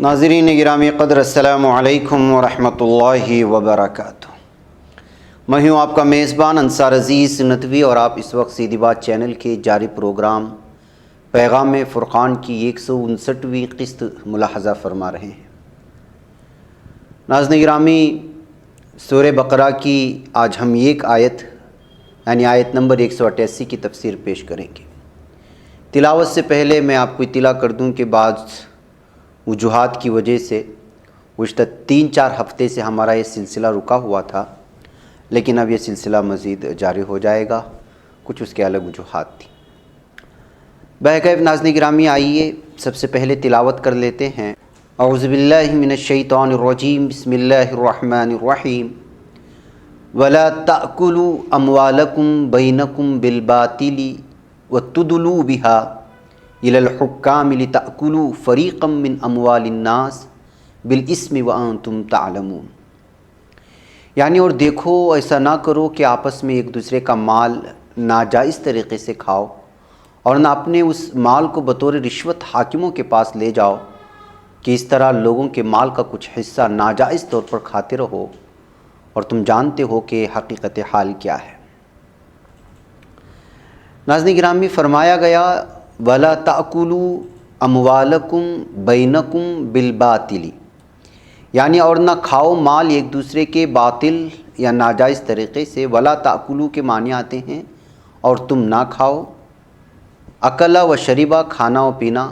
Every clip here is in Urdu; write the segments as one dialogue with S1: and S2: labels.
S1: ناظرین گرامی قدر، السلام علیکم ورحمۃ اللہ وبرکاتہ۔ میں ہوں آپ کا میزبان انصار عزیز ندوی، اور آپ اس وقت سیدھی بات چینل کے جاری پروگرام پیغام فرقان کی 159ویں قسط ملاحظہ فرما رہے ہیں۔ ناظرین گرامی، سورہ بقرہ کی آج ہم ایک آیت یعنی آیت نمبر 188 کی تفسیر پیش کریں گے۔ تلاوت سے پہلے میں آپ کو اطلاع کر دوں کہ بعض وجوہات کی وجہ سے گزشتہ 3-4 ہفتے سے ہمارا یہ سلسلہ رکا ہوا تھا، لیکن اب یہ سلسلہ مزید جاری ہو جائے گا، کچھ اس کے الگ وجوہات تھیں۔ بہرکیف ناظرین گرامی، آئیے سب سے پہلے تلاوت کر لیتے ہیں۔ اعوذ باللہ من الشیطان الرجیم، بسم اللہ الرحمن الرحیم۔ وَلَا تَأْكُلُوا أَمْوَالَكُمْ بَيْنَكُمْ بِالْبَاطِلِ وَتُدْلُوا بِهَا إِلَى الْحُكَّامِ لِتَأْكُلُوا فَرِيقًا مِّنْ أَمْوَالِ النَّاسِ بِالْإِثْمِ وَأَنْتُمْ تَعْلَمُونَ، یعنی اور دیکھو ایسا نہ کرو کہ آپس میں ایک دوسرے کا مال ناجائز طریقے سے کھاؤ، اور نہ اپنے اس مال کو بطور رشوت حاکموں کے پاس لے جاؤ کہ اس طرح لوگوں کے مال کا کچھ حصہ ناجائز طور پر کھاتے رہو، اور تم جانتے ہو کہ حقیقت حال کیا ہے۔ ناظرین گرامی، فرمایا گیا وَلَا تَأْكُلُوا أَمْوَالَكُمْ بَيْنَكُمْ بِالْبَاطِلِ، یعنی اور نہ کھاؤ مال ایک دوسرے کے باطل یا ناجائز طریقے سے۔ وَلَا تَأْكُلُوا کے معنی آتے ہیں اور تم نہ کھاؤ، اکلا و شریبہ، کھانا و پینا،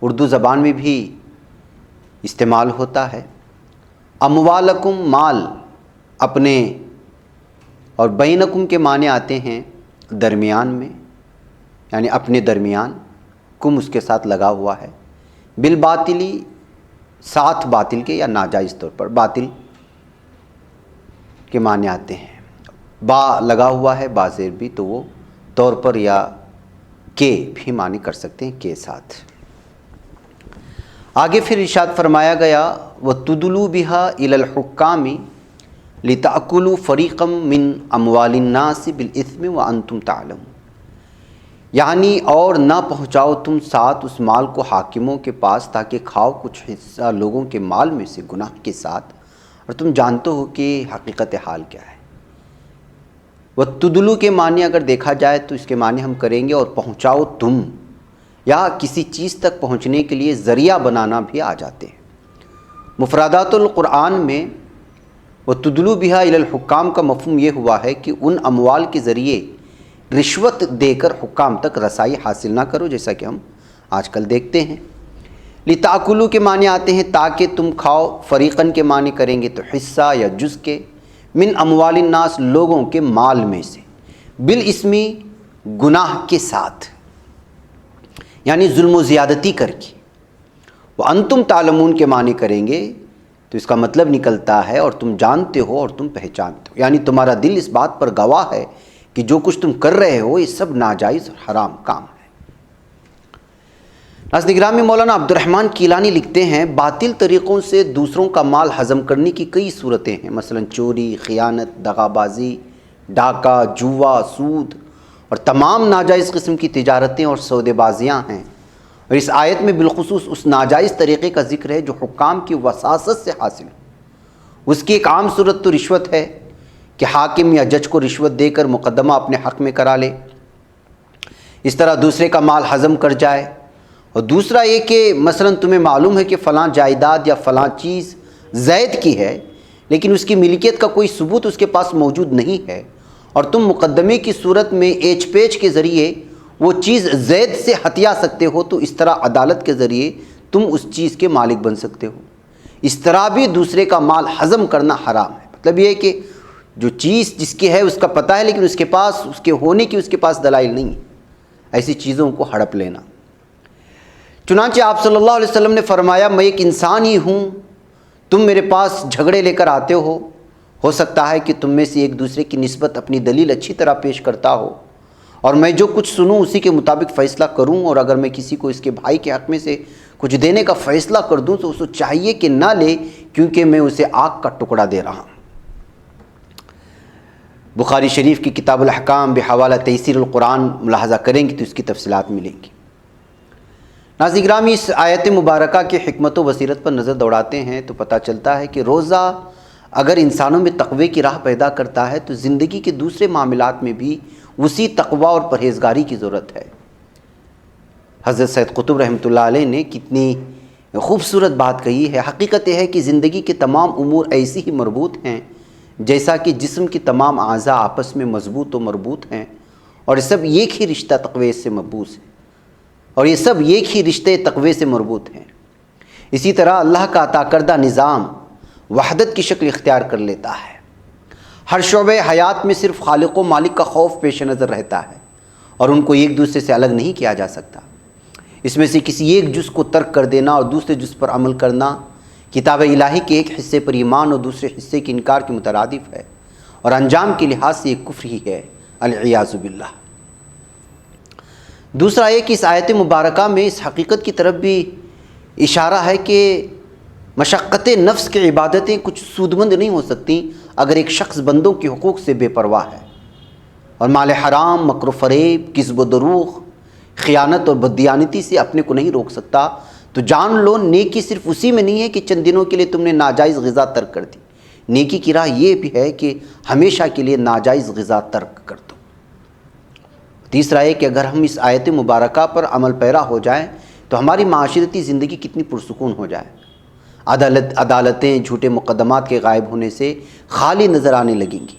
S1: اردو زبان میں بھی استعمال ہوتا ہے۔ اموالکم، مال اپنے، اور بینکم کے معنی آتے ہیں درمیان میں، یعنی اپنے درمیان، کم اس کے ساتھ لگا ہوا ہے، بالباطلی، ساتھ باطل کے یا ناجائز طور پر۔ باطل کے معنی آتے ہیں، با لگا ہوا ہے بازیر بھی، تو وہ طور پر یا کے بھی معنی کر سکتے ہیں، کے ساتھ۔ آگے پھر ارشاد فرمایا گیا وَتُدْلُوا بِهَا إِلَى الْحُكَّامِ لِتَأْكُلُوا فَرِيقًا مِّنْ أَمْوَالِ النَّاسِ بِالْإِثْمِ وَأَنْتُمْ تَعْلَمُونَ، یعنی اور نہ پہنچاؤ تم ساتھ اس مال کو حاکموں کے پاس تاکہ کھاؤ کچھ حصہ لوگوں کے مال میں سے گناہ کے ساتھ، اور تم جانتے ہو کہ حقیقت حال کیا ہے۔ وَتُدْلُوا کے معنی اگر دیکھا جائے تو اس کے معنی ہم کریں گے اور پہنچاؤ تم، یا کسی چیز تک پہنچنے کے لیے ذریعہ بنانا بھی آ جاتے ہیں۔ مفردات القرآن میں وَتُدْلُوا بِهَا إِلَى الْحُكَّامِ کا مفہوم یہ ہوا ہے کہ ان اموال کے ذریعے رشوت دے کر حکام تک رسائی حاصل نہ کرو، جیسا کہ ہم آج کل دیکھتے ہیں۔ لِتَأْكُلُوا کے معنی آتے ہیں تاکہ تم کھاؤ، فریقاً کے معنی کریں گے تو حصہ یا جز کے، من اموال الناس، لوگوں کے مال میں سے، بالاسمی، گناہ کے ساتھ، یعنی ظلم و زیادتی کر کے۔ وَأَنْتُمْ تَعْلَمُونَ کے معنی کریں گے تو اس کا مطلب نکلتا ہے اور تم جانتے ہو اور تم پہچانتے ہو، یعنی تمہارا دل اس بات پر گواہ ہے کہ جو کچھ تم کر رہے ہو یہ سب ناجائز اور حرام کام ہے۔ ناظرین گرامی، مولانا عبد الرحمن کیلانی لکھتے ہیں باطل طریقوں سے دوسروں کا مال ہضم کرنے کی کئی صورتیں ہیں، مثلا چوری، خیانت، دغابازی، ڈاکہ، جوا، سود اور تمام ناجائز قسم کی تجارتیں اور سودے بازیاں ہیں، اور اس آیت میں بالخصوص اس ناجائز طریقے کا ذکر ہے جو حکام کی وساست سے حاصل ہو۔ اس کی ایک عام صورت تو رشوت ہے کہ حاکم یا جج کو رشوت دے کر مقدمہ اپنے حق میں کرا لے، اس طرح دوسرے کا مال ہضم کر جائے۔ اور دوسرا یہ کہ مثلا تمہیں معلوم ہے کہ فلاں جائیداد یا فلاں چیز زید کی ہے، لیکن اس کی ملکیت کا کوئی ثبوت اس کے پاس موجود نہیں ہے، اور تم مقدمے کی صورت میں ایچ پیچ کے ذریعے وہ چیز زید سے ہتھیا سکتے ہو، تو اس طرح عدالت کے ذریعے تم اس چیز کے مالک بن سکتے ہو۔ اس طرح بھی دوسرے کا مال ہضم کرنا حرام ہے۔ مطلب یہ ہے کہ جو چیز جس کی ہے اس کا پتہ ہے، لیکن اس کے پاس اس کے ہونے کی اس کے پاس دلائل نہیں ہے، ایسی چیزوں کو ہڑپ لینا۔ چنانچہ آپ صلی اللہ علیہ وسلم نے فرمایا میں ایک انسان ہی ہوں، تم میرے پاس جھگڑے لے کر آتے ہو سکتا ہے کہ تم میں سے ایک دوسرے کی نسبت اپنی دلیل اچھی طرح پیش کرتا ہو، اور میں جو کچھ سنوں اسی کے مطابق فیصلہ کروں، اور اگر میں کسی کو اس کے بھائی کے حق میں سے کچھ دینے کا فیصلہ کر دوں تو اسے چاہیے کہ نہ لے، کیونکہ میں اسے آگ کا ٹکڑا دے رہا ہوں۔ بخاری شریف کی کتاب الاحکام بحوالہ تیسیر القرآن ملاحظہ کریں گے تو اس کی تفصیلات ملیں گی۔ ناظرین گرامی، اس آیت مبارکہ کے حکمت و بصیرت پر نظر دوڑاتے ہیں تو پتہ چلتا ہے کہ روزہ اگر انسانوں میں تقوی کی راہ پیدا کرتا ہے تو زندگی کے دوسرے معاملات میں بھی اسی تقوی اور پرہیزگاری کی ضرورت ہے۔ حضرت سید قطب رحمۃ اللہ علیہ نے کتنی خوبصورت بات کہی ہے۔ حقیقت یہ ہے کہ زندگی کے تمام امور ایسی ہی مربوط ہیں جیسا کہ جسم کی تمام اعضاء آپس میں مضبوط و مربوط ہیں، اور یہ سب ایک ہی رشتہ تقوی سے مبعوث ہے، اور یہ سب ایک ہی رشتے تقوی سے مربوط ہیں۔ اسی طرح اللہ کا عطا کردہ نظام وحدت کی شکل اختیار کر لیتا ہے۔ ہر شعبہ حیات میں صرف خالق و مالک کا خوف پیش نظر رہتا ہے، اور ان کو ایک دوسرے سے الگ نہیں کیا جا سکتا۔ اس میں سے کسی ایک جز کو ترک کر دینا اور دوسرے جز پر عمل کرنا کتاب الہی کے ایک حصے پر ایمان اور دوسرے حصے کے انکار کے مترادف ہے، اور انجام کے لحاظ سے ایک کفر ہی ہے، العیاذ باللہ۔ دوسرا یہ کہ اس آیت مبارکہ میں اس حقیقت کی طرف بھی اشارہ ہے کہ مشقت نفس کی عبادتیں کچھ سودمند نہیں ہو سکتی اگر ایک شخص بندوں کے حقوق سے بے پرواہ ہے، اور مال حرام، مکر و فریب، کذب و دروغ، خیانت اور بددیانتی سے اپنے کو نہیں روک سکتا، تو جان لو نیکی صرف اسی میں نہیں ہے کہ چند دنوں کے لیے تم نے ناجائز غذا ترک کر دی، نیکی کی راہ یہ بھی ہے کہ ہمیشہ کے لیے ناجائز غذا ترک کر دو۔ تیسرا ہے کہ اگر ہم اس آیت مبارکہ پر عمل پیرا ہو جائیں تو ہماری معاشرتی زندگی کتنی پرسکون ہو جائے۔ عدالتیں جھوٹے مقدمات کے غائب ہونے سے خالی نظر آنے لگیں گی۔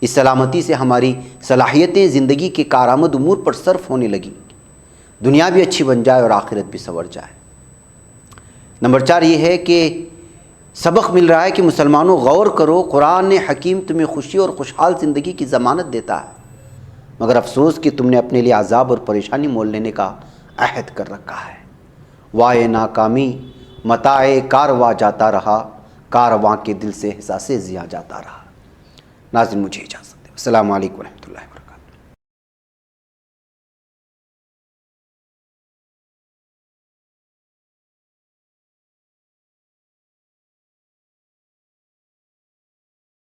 S1: اس سلامتی سے ہماری صلاحیتیں زندگی کے کارآمد امور پر صرف ہونے لگیں گی، دنیا بھی اچھی بن جائے اور آخرت بھی سنور جائے۔ نمبر 4 یہ ہے کہ سبق مل رہا ہے کہ مسلمانوں غور کرو، قرآن حکیم تمہیں خوشی اور خوشحال زندگی کی ضمانت دیتا ہے، مگر افسوس کہ تم نے اپنے لیے عذاب اور پریشانی مول لینے کا عہد کر رکھا ہے۔ وائے ناکامی متاع کارواں جاتا رہا، کارواں کے دل سے احساس ضیاء جاتا رہا۔ ناظرین مجھے اجازت دیں، السلام علیکم۔